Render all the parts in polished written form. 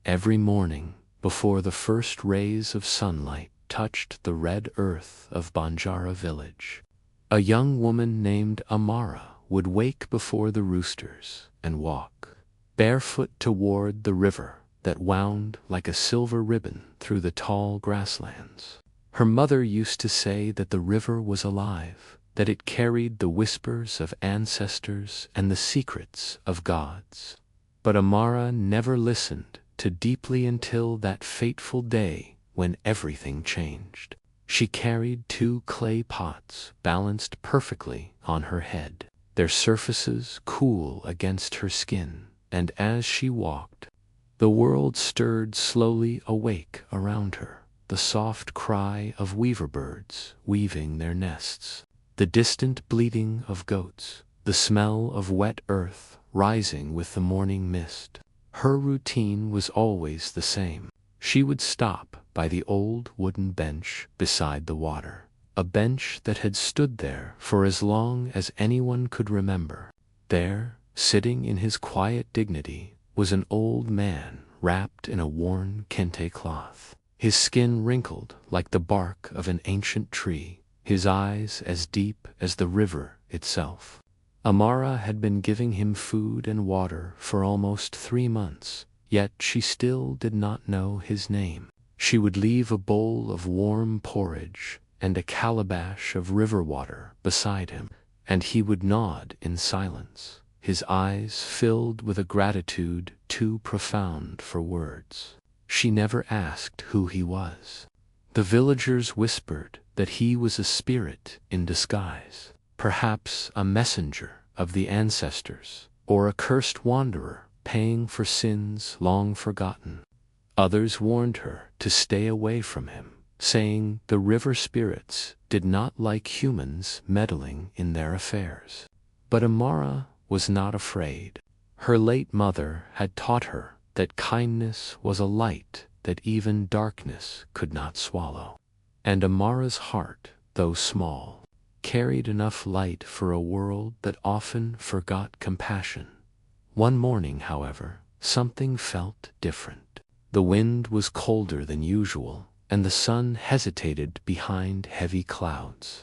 every morning, before the first rays of sunlight touched the red earth of Banjara village, a young woman named Amara would wake before the roosters and walk barefoot toward the river that wound like a silver ribbon through the tall grasslands. Her mother used to say that the river was alive, that it carried the whispers of ancestors and the secrets of gods. But Amara never listened too deeply until that fateful day when everything changed. She carried 2 clay pots balanced perfectly on her head, their surfaces cool against her skin, and as she walked, the world stirred slowly awake around her, the soft cry of weaver birds weaving their nests, the distant bleating of goats, the smell of wet earth rising with the morning mist. Her routine was always the same. She would stop by the old wooden bench beside the water, a bench that had stood there for as long as anyone could remember. There, sitting in his quiet dignity, was an old man wrapped in a worn kente cloth, his skin wrinkled like the bark of an ancient tree, his eyes as deep as the river itself. Amara had been giving him food and water for almost 3 months, yet she still did not know his name. She would leave a bowl of warm porridge and a calabash of river water beside him, and he would nod in silence, his eyes filled with a gratitude too profound for words. She never asked who he was. The villagers whispered that he was a spirit in disguise, perhaps a messenger of the ancestors, or a cursed wanderer paying for sins long forgotten. Others warned her to stay away from him, saying the river spirits did not like humans meddling in their affairs. But Amara was not afraid. Her late mother had taught her that kindness was a light that even darkness could not swallow. And Amara's heart, though small, carried enough light for a world that often forgot compassion. One morning, however, something felt different. The wind was colder than usual, and the sun hesitated behind heavy clouds.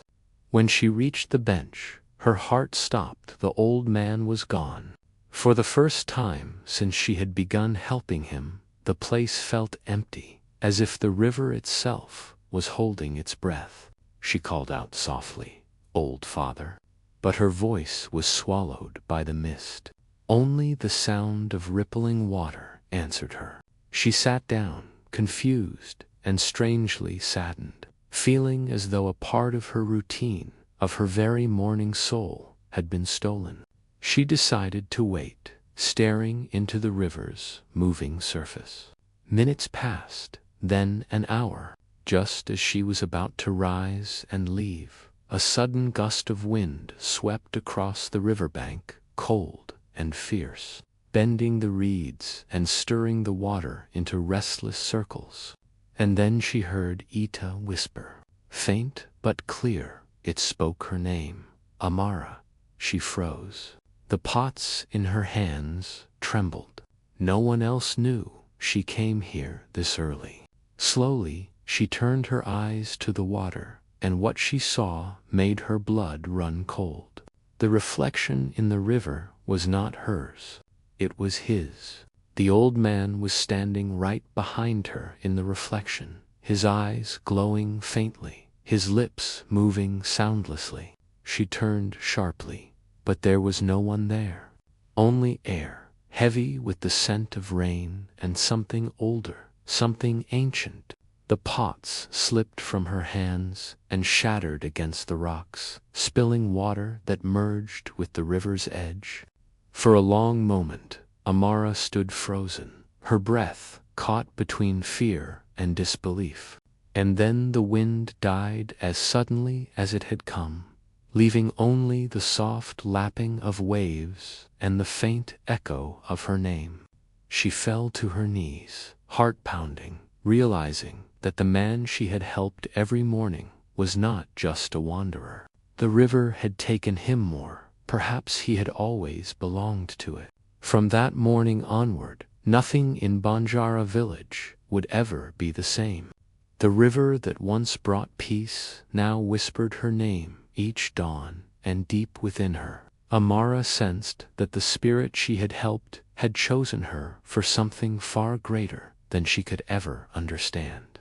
When she reached the bench, her heart stopped. The old man was gone. For the first time since she had begun helping him, the place felt empty, as if the river itself was holding its breath. She called out softly, "Old father," but her voice was swallowed by the mist. Only the sound of rippling water answered her. She sat down, confused and strangely saddened, feeling as though a part of her routine, of her very morning soul, had been stolen. She decided to wait, staring into the river's moving surface. Minutes passed, then an hour. Just as she was about to rise and leave, a sudden gust of wind swept across the riverbank, cold and fierce, bending the reeds and stirring the water into restless circles. And then she heard Ita whisper, faint but clear. It spoke her name, Amara. She froze. The pots in her hands trembled. No one else knew she came here this early. Slowly, she turned her eyes to the water, and what she saw made her blood run cold. The reflection in the river was not hers. It was his. The old man was standing right behind her in the reflection, his eyes glowing faintly, his lips moving soundlessly. She turned sharply, but there was no one there. Only air, heavy with the scent of rain and something older, something ancient. The pots slipped from her hands and shattered against the rocks, spilling water that merged with the river's edge. For a long moment, Amara stood frozen, her breath caught between fear and disbelief. And then the wind died as suddenly as it had come, leaving only the soft lapping of waves and the faint echo of her name. She fell to her knees, heart pounding, realizing that the man she had helped every morning was not just a wanderer. The river had taken him more. Perhaps he had always belonged to it. From that morning onward, Nothing in Banjara village would ever be the same. The river that once brought peace now whispered her name each dawn, and deep within her, Amara sensed that the spirit she had helped had chosen her for something far greater than she could ever understand.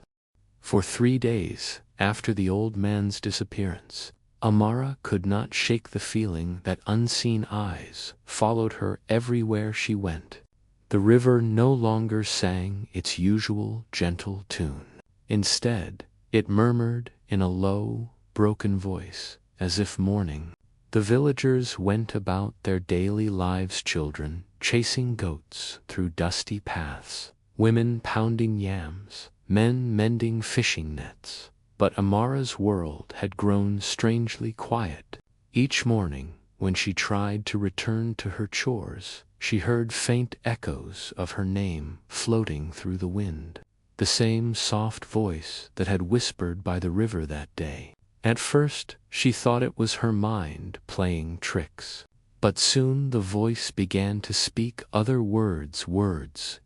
For 3 days after the old man's disappearance, Amara could not shake the feeling that unseen eyes followed her everywhere she went. The river no longer sang its usual gentle tune. Instead, it murmured in a low, broken voice, as if mourning. The villagers went about their daily lives, children chasing goats through dusty paths, women pounding yams, men mending fishing nets. But Amara's world had grown strangely quiet. Each morning, when she tried to return to her chores, she heard faint echoes of her name floating through the wind. The same soft voice that had whispered by the river that day. At first, she thought it was her mind playing tricks. But soon the voice began to speak other words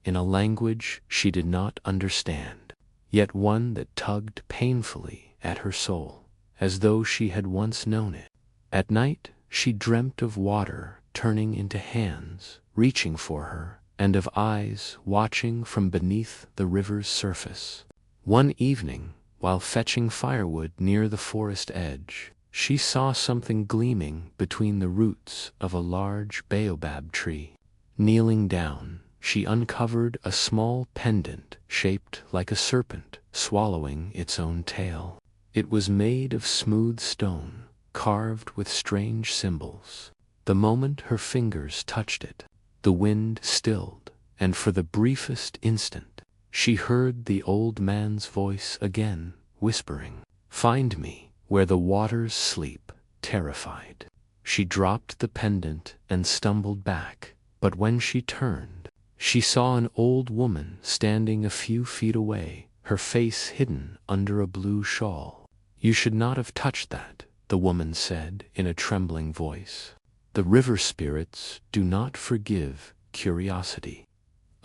in a language she did not understand, yet one that tugged painfully at her soul, as though she had once known it. At night, she dreamt of water turning into hands, reaching for her, and of eyes watching from beneath the river's surface. One evening, while fetching firewood near the forest edge, she saw something gleaming between the roots of a large baobab tree. Kneeling down, she uncovered a small pendant shaped like a serpent swallowing its own tail. It was made of smooth stone, carved with strange symbols. The moment her fingers touched it, the wind stilled, and for the briefest instant, she heard the old man's voice again, whispering, "Find me where the waters sleep." Terrified, she dropped the pendant and stumbled back, but when she turned, she saw an old woman standing a few feet away, her face hidden under a blue shawl. "You should not have touched that," the woman said in a trembling voice. "The river spirits do not forgive curiosity."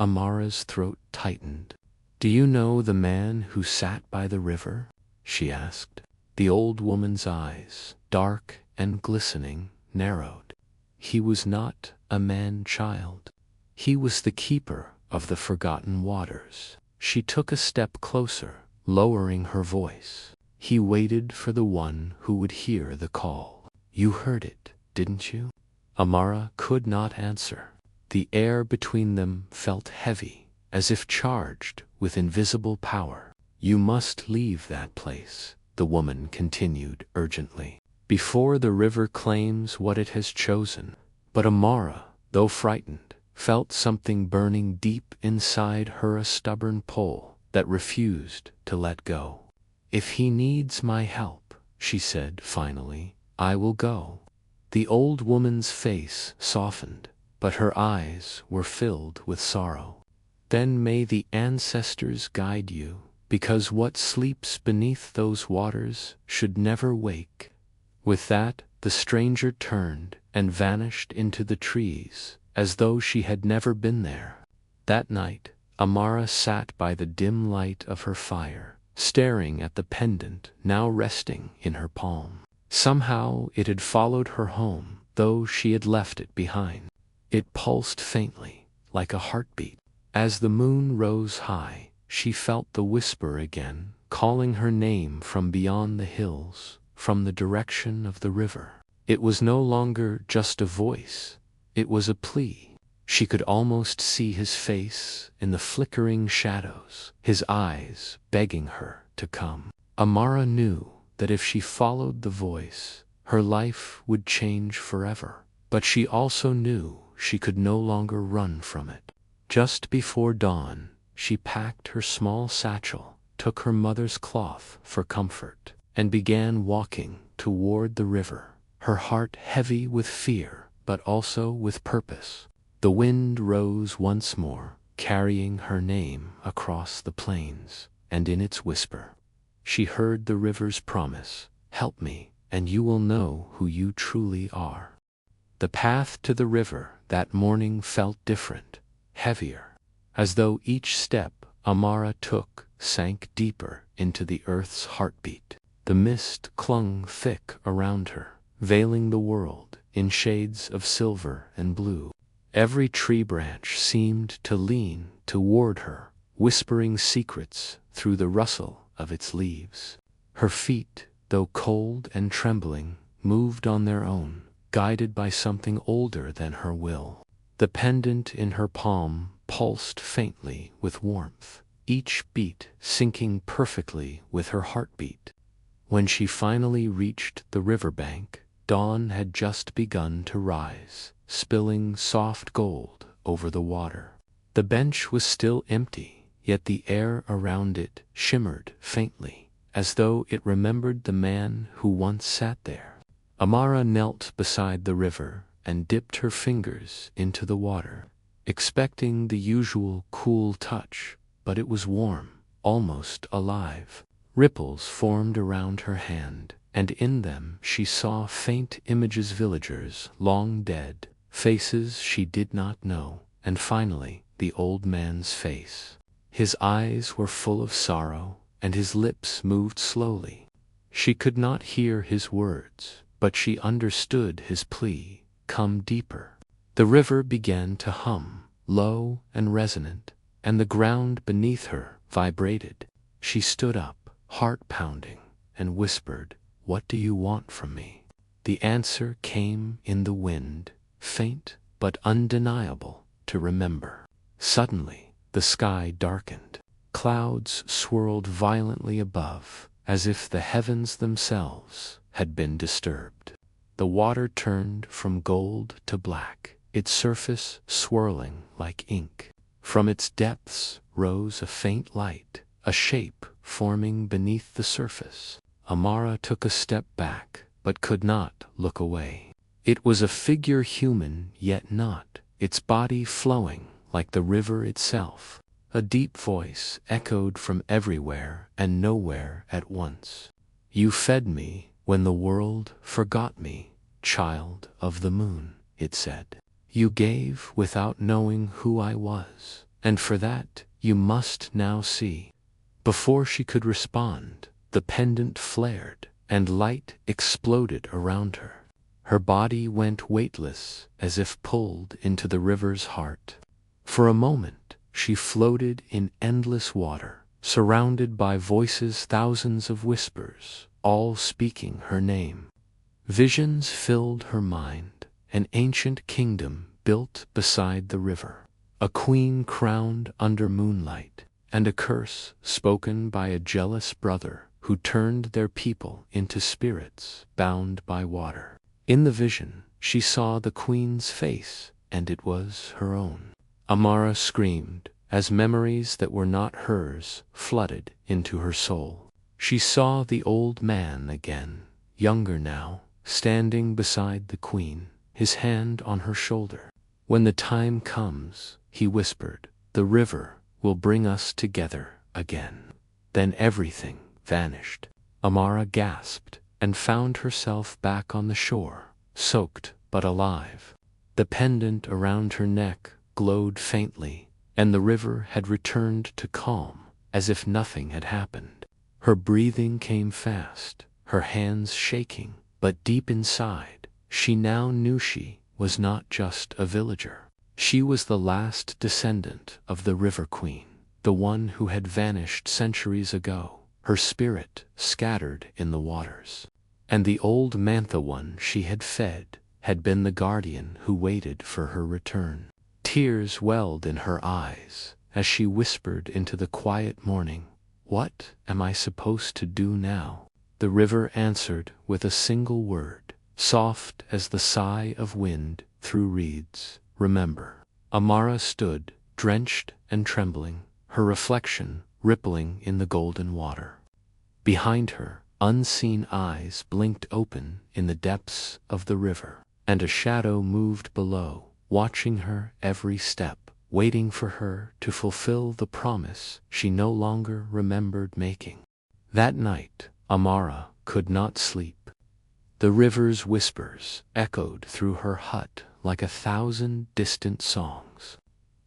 Amara's throat tightened. "Do you know the man who sat by the river?" she asked. The old woman's eyes, dark and glistening, narrowed. "He was not a man-child. He was the keeper of the forgotten waters." She took a step closer, lowering her voice. "He waited for the one who would hear the call. You heard it, didn't you?" Amara could not answer. The air between them felt heavy, as if charged with invisible power. "You must leave that place," the woman continued urgently, "before the river claims what it has chosen." But Amara, though frightened, felt something burning deep inside her, a stubborn pull that refused to let go. "If he needs my help," she said finally, "I will go." The old woman's face softened, but her eyes were filled with sorrow. "Then may the ancestors guide you, because what sleeps beneath those waters should never wake." With that, the stranger turned and vanished into the trees, as though she had never been there. That night, Amara sat by the dim light of her fire, staring at the pendant now resting in her palm. Somehow it had followed her home, though she had left it behind. It pulsed faintly, like a heartbeat. As the moon rose high, she felt the whisper again, calling her name from beyond the hills, from the direction of the river. It was no longer just a voice, it was a plea. She could almost see his face in the flickering shadows, his eyes begging her to come. Amara knew that if she followed the voice, her life would change forever. But she also knew she could no longer run from it. Just before dawn, she packed her small satchel, took her mother's cloth for comfort, and began walking toward the river, her heart heavy with fear, but also with purpose. The wind rose once more, carrying her name across the plains, and in its whisper, she heard the river's promise, "Help me, and you will know who you truly are." The path to the river that morning felt different, heavier. As though each step Amara took sank deeper into the earth's heartbeat. The mist clung thick around her, veiling the world in shades of silver and blue. Every tree branch seemed to lean toward her, whispering secrets through the rustle of its leaves. Her feet, though cold and trembling, moved on their own, guided by something older than her will. The pendant in her palm pulsed faintly with warmth, each beat syncing perfectly with her heartbeat. When she finally reached the riverbank, dawn had just begun to rise, spilling soft gold over the water. The bench was still empty, yet the air around it shimmered faintly, as though it remembered the man who once sat there. Amara knelt beside the river and dipped her fingers into the water, expecting the usual cool touch, but it was warm, almost alive. Ripples formed around her hand, and in them she saw faint images, villagers long dead, faces she did not know, and finally the old man's face. His eyes were full of sorrow, and his lips moved slowly. She could not hear his words, but she understood his plea, "Come deeper." The river began to hum, low and resonant, and the ground beneath her vibrated. She stood up, heart pounding, and whispered, "What do you want from me?" The answer came in the wind, faint but undeniable, "To remember." Suddenly, the sky darkened. Clouds swirled violently above, as if the heavens themselves had been disturbed. The water turned from gold to black, its surface swirling like ink. From its depths rose a faint light, a shape forming beneath the surface. Amara took a step back, but could not look away. It was a figure, human yet not, its body flowing like the river itself. A deep voice echoed from everywhere and nowhere at once. "You fed me when the world forgot me, child of the moon," it said. "You gave without knowing who I was, and for that you must now see." Before she could respond, the pendant flared, and light exploded around her. Her body went weightless, as if pulled into the river's heart. For a moment, she floated in endless water, surrounded by voices, thousands of whispers, all speaking her name. Visions filled her mind, an ancient kingdom built beside the river, a queen crowned under moonlight, and a curse spoken by a jealous brother who turned their people into spirits bound by water. In the vision, she saw the queen's face, and it was her own. Amara screamed, as memories that were not hers flooded into her soul. She saw the old man again, younger now, standing beside the queen, his hand on her shoulder. "When the time comes," he whispered, "the river will bring us together again." Then everything vanished. Amara gasped and found herself back on the shore, soaked but alive. The pendant around her neck glowed faintly, and the river had returned to calm, as if nothing had happened. Her breathing came fast, her hands shaking, but deep inside, she now knew she was not just a villager. She was the last descendant of the River Queen, the one who had vanished centuries ago, her spirit scattered in the waters. And the old man, the one she had fed, had been the guardian who waited for her return. Tears welled in her eyes as she whispered into the quiet morning, "What am I supposed to do now?" The river answered with a single word, soft as the sigh of wind through reeds, "Remember." Amara stood, drenched and trembling, her reflection rippling in the golden water. Behind her, unseen eyes blinked open in the depths of the river, and a shadow moved below, watching her every step, waiting for her to fulfill the promise she no longer remembered making. That night, Amara could not sleep. The river's whispers echoed through her hut like 1,000 distant songs.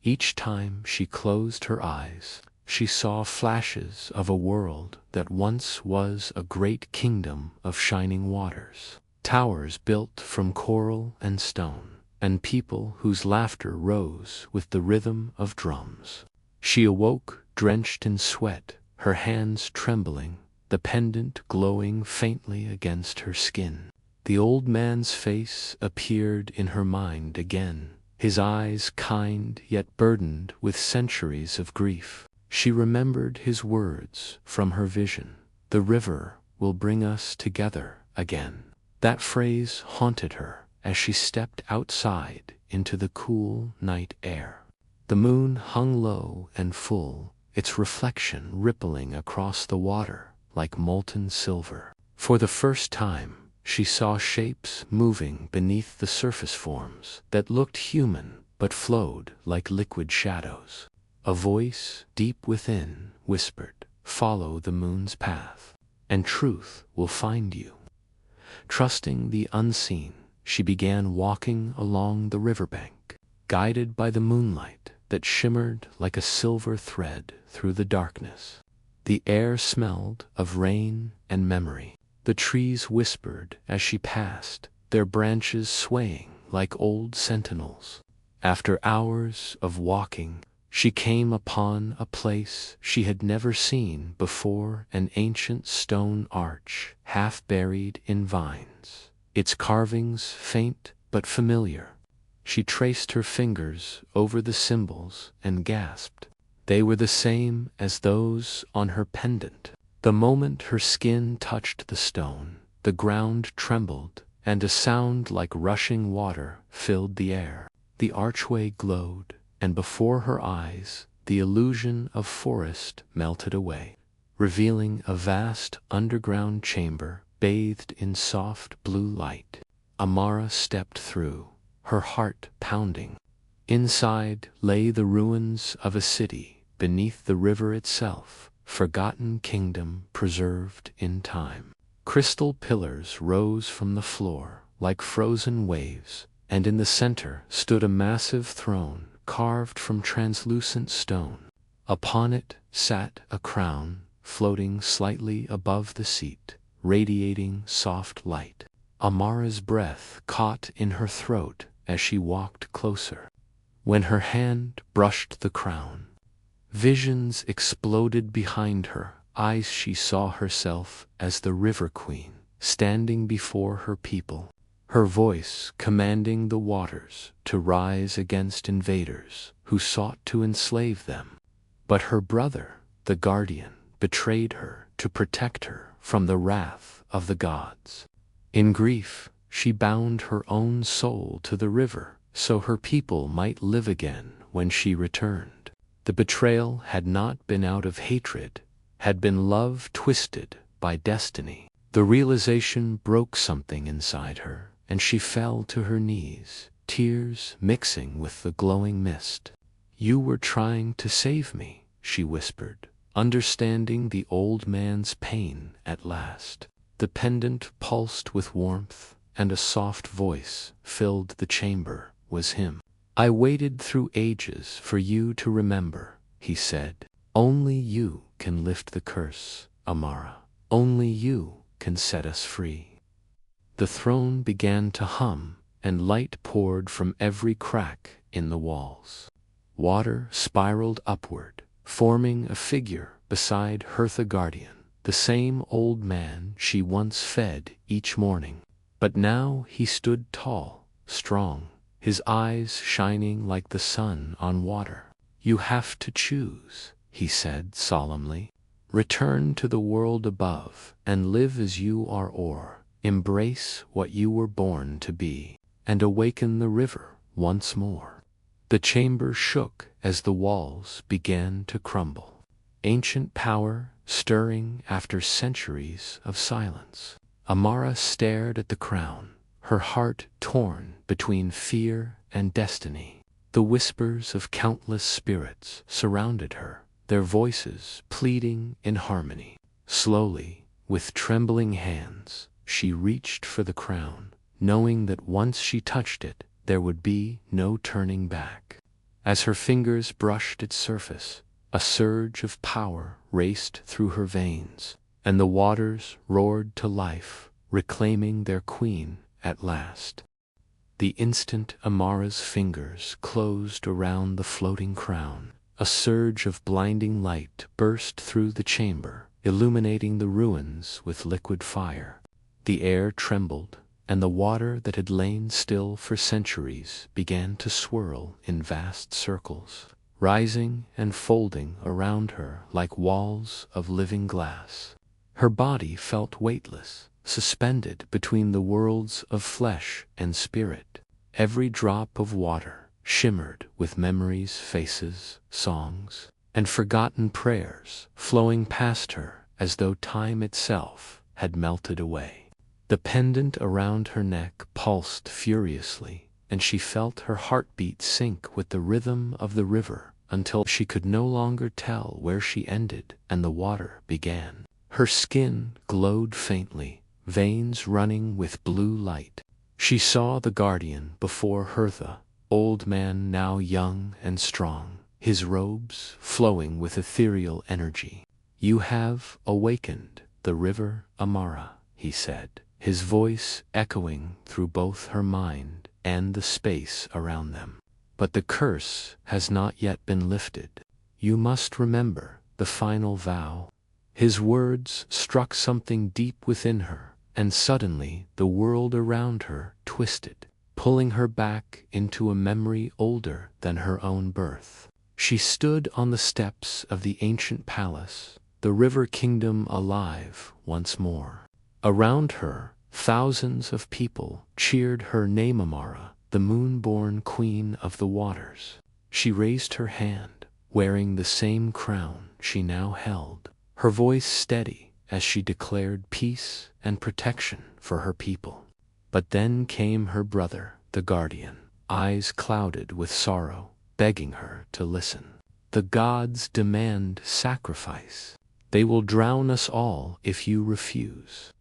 Each time she closed her eyes, she saw flashes of a world that once was a great kingdom of shining waters, towers built from coral and stone, and people whose laughter rose with the rhythm of drums. She awoke drenched in sweat, her hands trembling, the pendant glowing faintly against her skin. The old man's face appeared in her mind again, his eyes kind yet burdened with centuries of grief. She remembered his words from her vision, "The river will bring us together again." That phrase haunted her as she stepped outside into the cool night air. The moon hung low and full, its reflection rippling across the water like molten silver. For the first time, she saw shapes moving beneath the surface forms that looked human but flowed like liquid shadows. A voice deep within whispered, "Follow the moon's path, and truth will find you." Trusting the unseen, she began walking along the riverbank, guided by the moonlight that shimmered like a silver thread through the darkness. The air smelled of rain and memory. The trees whispered as she passed, their branches swaying like old sentinels. After hours of walking, she came upon a place she had never seen before, an ancient stone arch half buried in vines, its carvings faint but familiar. She traced her fingers over the symbols and gasped. They were the same as those on her pendant. The moment her skin touched the stone, the ground trembled, and a sound like rushing water filled the air. The archway glowed, and before her eyes the illusion of forest melted away, revealing a vast underground chamber bathed in soft blue light. Amara stepped through, her heart pounding. Inside lay the ruins of a city beneath the river itself, forgotten kingdom preserved in time. Crystal pillars rose from the floor like frozen waves, and in the center stood a massive throne carved from translucent stone. Upon it sat a crown floating slightly above the seat, radiating soft light. Amara's breath caught in her throat as she walked closer. When her hand brushed the crown, visions exploded behind her eyes. She saw herself as the River Queen, standing before her people, her voice commanding the waters to rise against invaders who sought to enslave them. But her brother, the Guardian, betrayed her to protect her from the wrath of the gods. In grief, she bound her own soul to the river so her people might live again when she returned. The betrayal had not been out of hatred, had been love twisted by destiny. The realization broke something inside her, and she fell to her knees, tears mixing with the glowing mist. "You were trying to save me," she whispered, understanding the old man's pain at last. The pendant pulsed with warmth, and a soft voice filled the chamber. Was him. "I waited through ages for you to remember," he said. "Only you can lift the curse, Amara. Only you can set us free." The throne began to hum, and light poured from every crack in the walls. Water spiraled upward, forming a figure beside Hertha Guardian, the same old man she once fed each morning. But now he stood tall, strong, his eyes shining like the sun on water. "You have to choose," he said solemnly. "Return to the world above and live as you are, or embrace what you were born to be, and awaken the river once more." The chamber shook as the walls began to crumble. Ancient power stirring after centuries of silence. Amara stared at the crown, her heart torn between fear and destiny. The whispers of countless spirits surrounded her, their voices pleading in harmony. Slowly, with trembling hands, she reached for the crown, knowing that once she touched it, there would be no turning back. As her fingers brushed its surface, a surge of power raced through her veins, and the waters roared to life, reclaiming their queen at last. The instant Amara's fingers closed around the floating crown, a surge of blinding light burst through the chamber, illuminating the ruins with liquid fire. The air trembled, and the water that had lain still for centuries began to swirl in vast circles, rising and folding around her like walls of living glass. Her body felt weightless, suspended between the worlds of flesh and spirit. Every drop of water shimmered with memories, faces, songs, and forgotten prayers flowing past her as though time itself had melted away. The pendant around her neck pulsed furiously, and she felt her heartbeat sink with the rhythm of the river until she could no longer tell where she ended and the water began. Her skin glowed faintly, veins running with blue light. She saw the guardian before her, the old man now young and strong, his robes flowing with ethereal energy. "You have awakened the river Amara," he said, his voice echoing through both her mind and the space around them. "But the curse has not yet been lifted. You must remember the final vow." His words struck something deep within her, and suddenly the world around her twisted, pulling her back into a memory older than her own birth. She stood on the steps of the ancient palace, the river kingdom alive once more. Around her, thousands of people cheered her name, Amara, the moon-born queen of the waters. She raised her hand, wearing the same crown she now held, her voice steady as she declared peace and protection for her people. But then came her brother, the guardian, eyes clouded with sorrow, begging her to listen. "The gods demand sacrifice. They will drown us all if you refuse."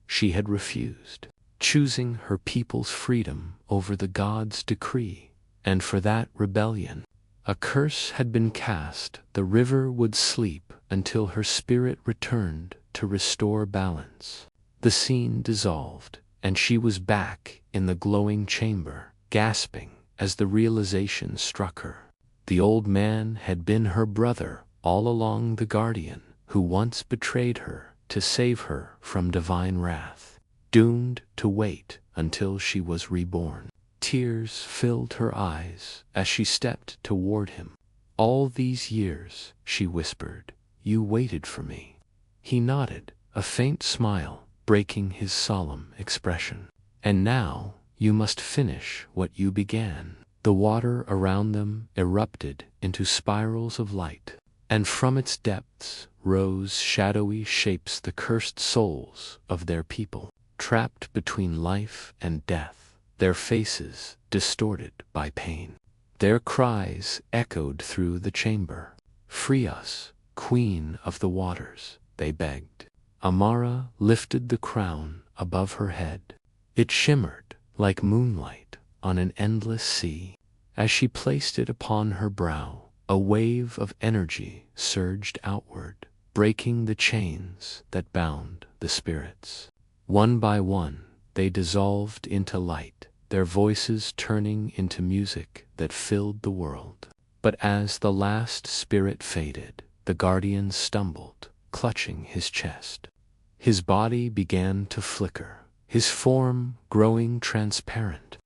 She had refused, choosing her people's freedom over the gods' decree, and for that rebellion, a curse had been cast. The river would sleep until her spirit returned to restore balance. The scene dissolved, and she was back in the glowing chamber, gasping as the realization struck her. The old man had been her brother all along, the guardian who once betrayed her to save her from divine wrath, doomed to wait until she was reborn. Tears filled her eyes as she stepped toward him. "All these years," she whispered, "you waited for me." He nodded, a faint smile breaking his solemn expression. "And now you must finish what you began." The water around them erupted into spirals of light, and from its depths rose shadowy shapes, the cursed souls of their people, trapped between life and death, their faces distorted by pain. Their cries echoed through the chamber. "Free us, Queen of the Waters," they begged. Amara lifted the crown above her head. It shimmered like moonlight on an endless sea. As she placed it upon her brow, a wave of energy surged outward, breaking the chains that bound the spirits. One by one, they dissolved into light, their voices turning into music that filled the world. But as the last spirit faded, the guardian stumbled, clutching his chest. His body began to flicker, his form growing transparent.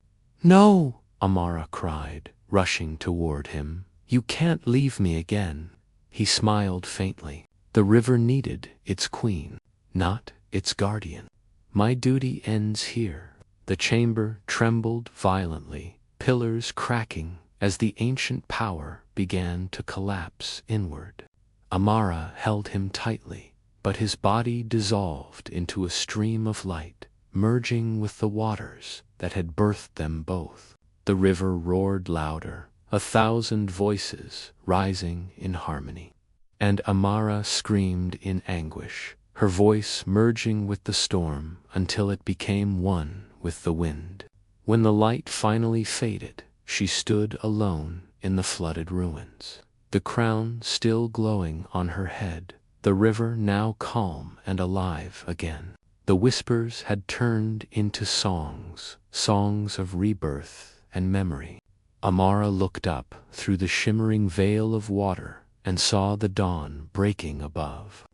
"No!" Amara cried, rushing toward him. "You can't leave me again." He smiled faintly. "The river needed its queen, not its guardian. My duty ends here." The chamber trembled violently, pillars cracking as the ancient power began to collapse inward. Amara held him tightly, but his body dissolved into a stream of light, merging with the waters that had birthed them both. The river roared louder, 1,000 voices rising in harmony. And Amara screamed in anguish, her voice merging with the storm until it became one with the wind. When the light finally faded, she stood alone in the flooded ruins. The crown still glowing on her head, the river now calm and alive again. The whispers had turned into songs, songs of rebirth and memory. Amara looked up through the shimmering veil of water and saw the dawn breaking above.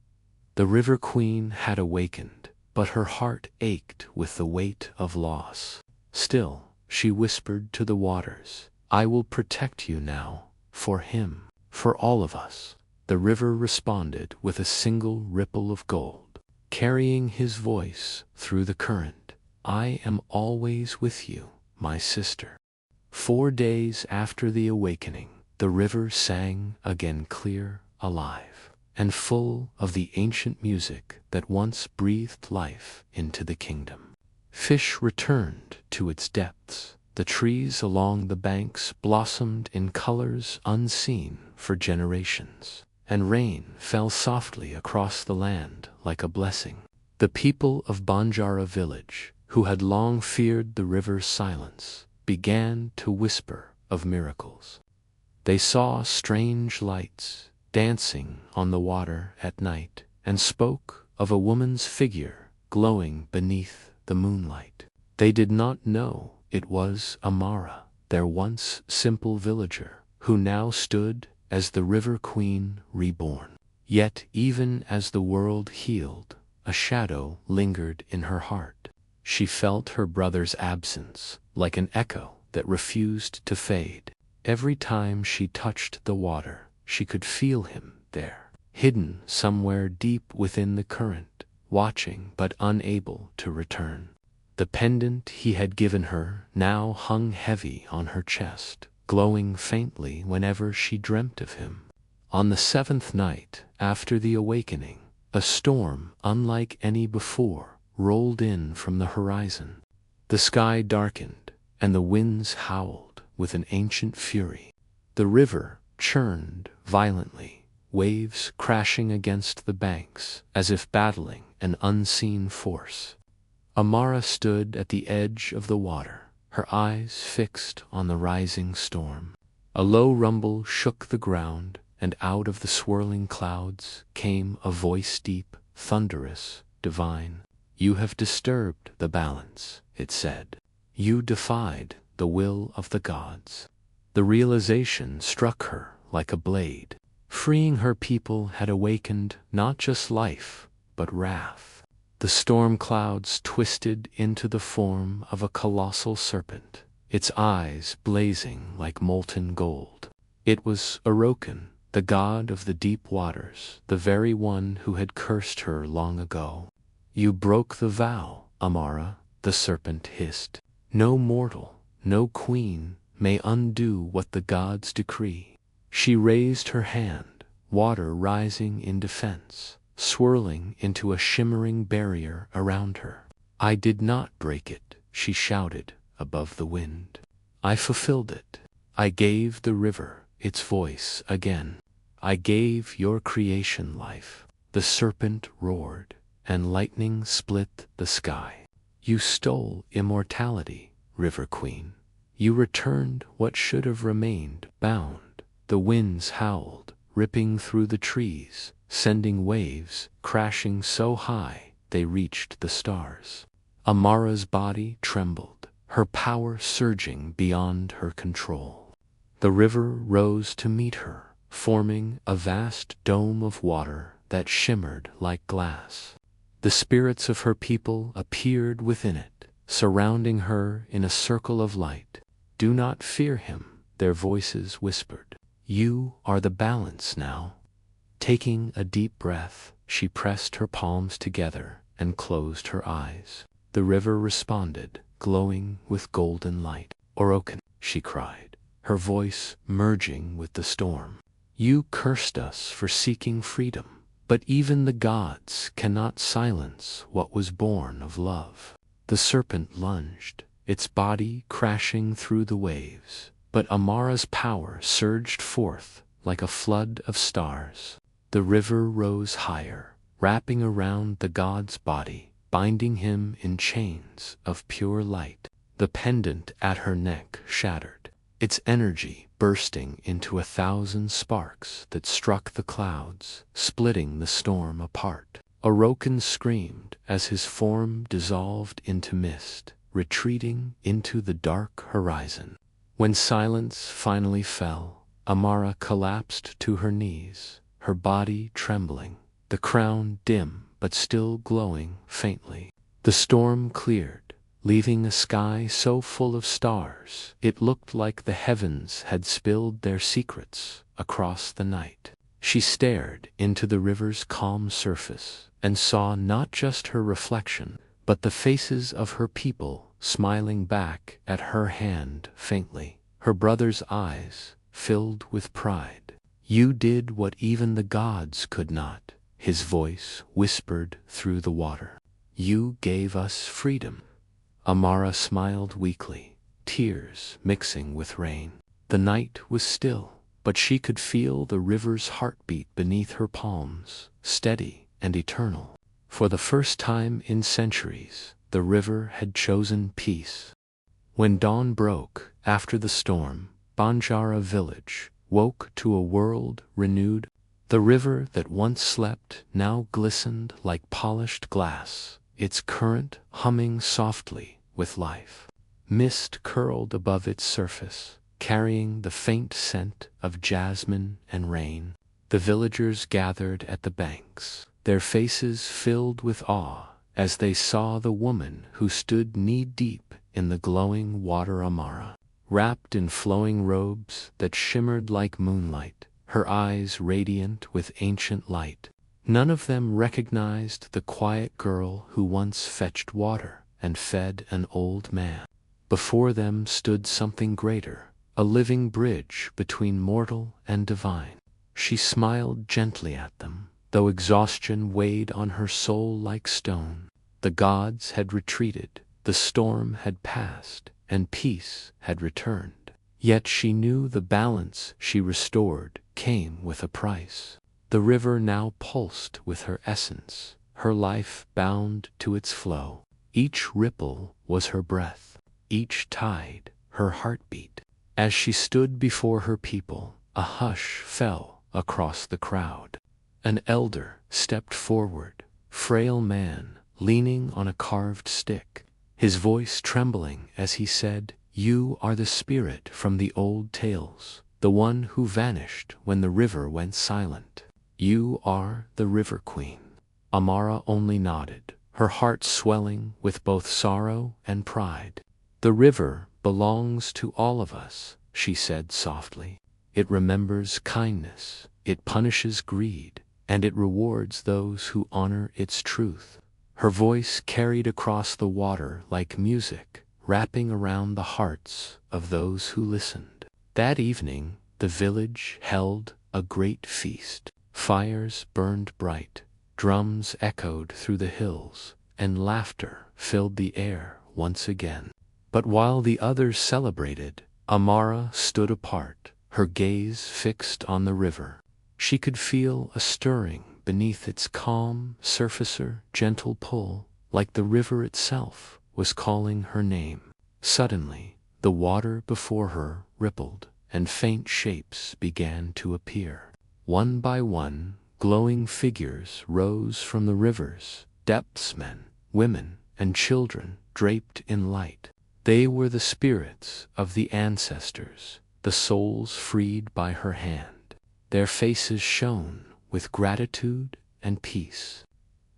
The River Queen had awakened, but her heart ached with the weight of loss. Still, she whispered to the waters, "I will protect you now, for him, for all of us." The river responded with a single ripple of gold, carrying his voice through the current. "I am always with you, my sister." 4 days after the awakening, the river sang again, clear, alive, and full of the ancient music that once breathed life into the kingdom. Fish returned to its depths. The trees along the banks blossomed in colors unseen for generations, and rain fell softly across the land like a blessing. The people of Banjara village, who had long feared the river's silence, began to whisper of miracles. They saw strange lights dancing on the water at night, and spoke of a woman's figure glowing beneath the moonlight. They did not know it was Amara, their once simple villager, who now stood as the River Queen reborn. Yet even as the world healed, a shadow lingered in her heart. She felt her brother's absence, like an echo that refused to fade. Every time she touched the water, she could feel him there, hidden somewhere deep within the current, watching but unable to return. The pendant he had given her now hung heavy on her chest, glowing faintly whenever she dreamt of him. On the 7th night after the awakening, a storm unlike any before rolled in from the horizon. The sky darkened, and the winds howled with an ancient fury. The river churned violently, waves crashing against the banks as if battling an unseen force. Amara stood at the edge of the water, her eyes fixed on the rising storm. A low rumble shook the ground, and out of the swirling clouds came a voice deep, thunderous, divine. "You have disturbed the balance," it said. "You defied the will of the gods." The realization struck her like a blade. Freeing her people had awakened not just life, but wrath. The storm clouds twisted into the form of a colossal serpent, its eyes blazing like molten gold. It was Orokin, the god of the deep waters, the very one who had cursed her long ago. "You broke the vow, Amara," the serpent hissed. "No mortal, no queen, may undo what the gods decree." She raised her hand, water rising in defense, swirling into a shimmering barrier around her. "I did not break it," she shouted above the wind. "I fulfilled it. I gave the river its voice again. I gave your creation life." The serpent roared, and lightning split the sky. "You stole immortality, River Queen. You returned what should have remained bound." The winds howled, ripping through the trees, sending waves crashing so high they reached the stars. Amara's body trembled, her power surging beyond her control. The river rose to meet her, forming a vast dome of water that shimmered like glass. The spirits of her people appeared within it, surrounding her in a circle of light. "Do not fear him," their voices whispered. "You are the balance now." Taking a deep breath, she pressed her palms together and closed her eyes. The river responded, glowing with golden light. "Orokin," she cried, her voice merging with the storm. "You cursed us for seeking freedom, but even the gods cannot silence what was born of love." The serpent lunged, its body crashing through the waves, but Amara's power surged forth like a flood of stars. The river rose higher, wrapping around the god's body, binding him in chains of pure light. The pendant at her neck shattered, its energy bursting into 1,000 sparks that struck the clouds, splitting the storm apart. Orokin screamed as his form dissolved into mist, retreating into the dark horizon. When silence finally fell, Amara collapsed to her knees, her body trembling, the crown dim but still glowing faintly. The storm cleared, leaving a sky so full of stars it looked like the heavens had spilled their secrets across the night. She stared into the river's calm surface and saw not just her reflection, but the faces of her people smiling back at her hand faintly. Her brother's eyes filled with pride. "You did what even the gods could not," his voice whispered through the water. "You gave us freedom." Amara smiled weakly, tears mixing with rain. The night was still, but she could feel the river's heartbeat beneath her palms, steady and eternal. For the first time in centuries, the river had chosen peace. When dawn broke, after the storm, Banjara village woke to a world renewed. The river that once slept now glistened like polished glass, its current humming softly with life. Mist curled above its surface, carrying the faint scent of jasmine and rain. The villagers gathered at the banks, their faces filled with awe as they saw the woman who stood knee-deep in the glowing water. Amara, wrapped in flowing robes that shimmered like moonlight, her eyes radiant with ancient light. None of them recognized the quiet girl who once fetched water and fed an old man. Before them stood something greater, a living bridge between mortal and divine. She smiled gently at them, though exhaustion weighed on her soul like stone. The gods had retreated, the storm had passed, and peace had returned. Yet she knew the balance she restored came with a price. The river now pulsed with her essence, her life bound to its flow. Each ripple was her breath, each tide her heartbeat. As she stood before her people, a hush fell across the crowd. An elder stepped forward, frail man, leaning on a carved stick, his voice trembling as he said, "You are the spirit from the old tales, the one who vanished when the river went silent. You are the River Queen." Amara only nodded, her heart swelling with both sorrow and pride. "The river belongs to all of us," she said softly. "It remembers kindness, it punishes greed, and it rewards those who honor its truth." Her voice carried across the water like music, wrapping around the hearts of those who listened. That evening, the village held a great feast. Fires burned bright, drums echoed through the hills, and laughter filled the air once again. But while the others celebrated, Amara stood apart, her gaze fixed on the river. She could feel a stirring beneath its calm, surfacer, gentle pull, like the river itself was calling her name. Suddenly, the water before her rippled, and faint shapes began to appear. One by one, glowing figures rose from the river's depths, men, women, and children draped in light. They were the spirits of the ancestors, the souls freed by her hand. Their faces shone with gratitude and peace.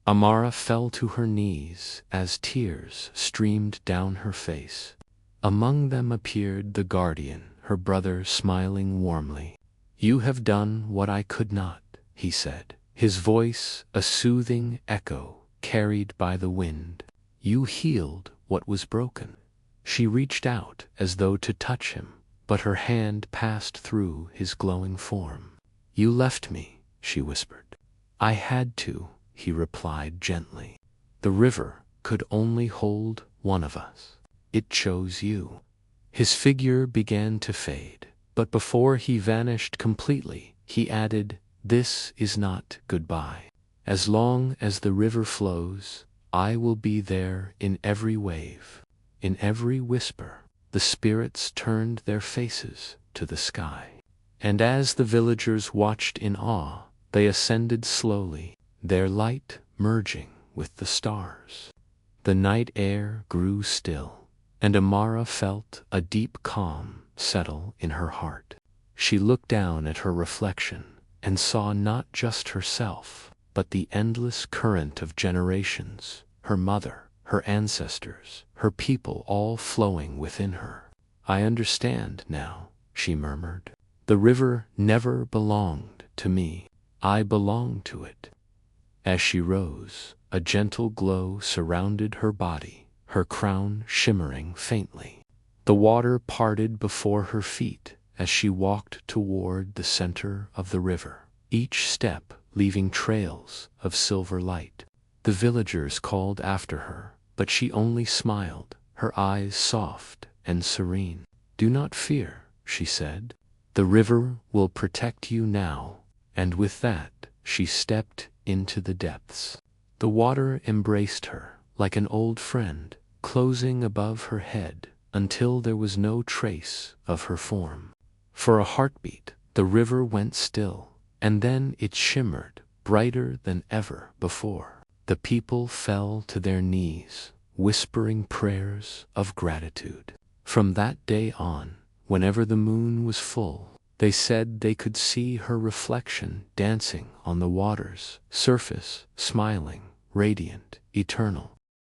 Amara fell to her knees as tears streamed down her face. Among them appeared the guardian, her brother smiling warmly. "You have done what I could not," he said, his voice a soothing echo carried by the wind. "You healed what was broken." She reached out as though to touch him, but her hand passed through his glowing form. "You left me," she whispered. "I had to," he replied gently. "The river could only hold one of us. It chose you." His figure began to fade, but before he vanished completely, he added, "This is not goodbye. As long as the river flows, I will be there in every wave, in every whisper." the spirits turned their faces to the sky. And as the villagers watched in awe, they ascended slowly, their light merging with the stars. The night air grew still, and Amara felt a deep calm settle in her heart. She looked down at her reflection and saw not just herself, but the endless current of generations, her mother, her ancestors, her people all flowing within her. "I understand now," she murmured. "The river never belonged to me. I belong to it." As she rose, a gentle glow surrounded her body, her crown shimmering faintly. The water parted before her feet as she walked toward the center of the river, each step leaving trails of silver light. The villagers called after her, but she only smiled, her eyes soft and serene. "Do not fear," she said. "The river will protect you now." And with that, she stepped into the depths. The water embraced her like an old friend, closing above her head until there was no trace of her form. For a heartbeat, the river went still, and then it shimmered brighter than ever before. The people fell to their knees, whispering prayers of gratitude. From that day on, whenever the moon was full, they said they could see her reflection dancing on the water's surface, smiling, radiant, eternal.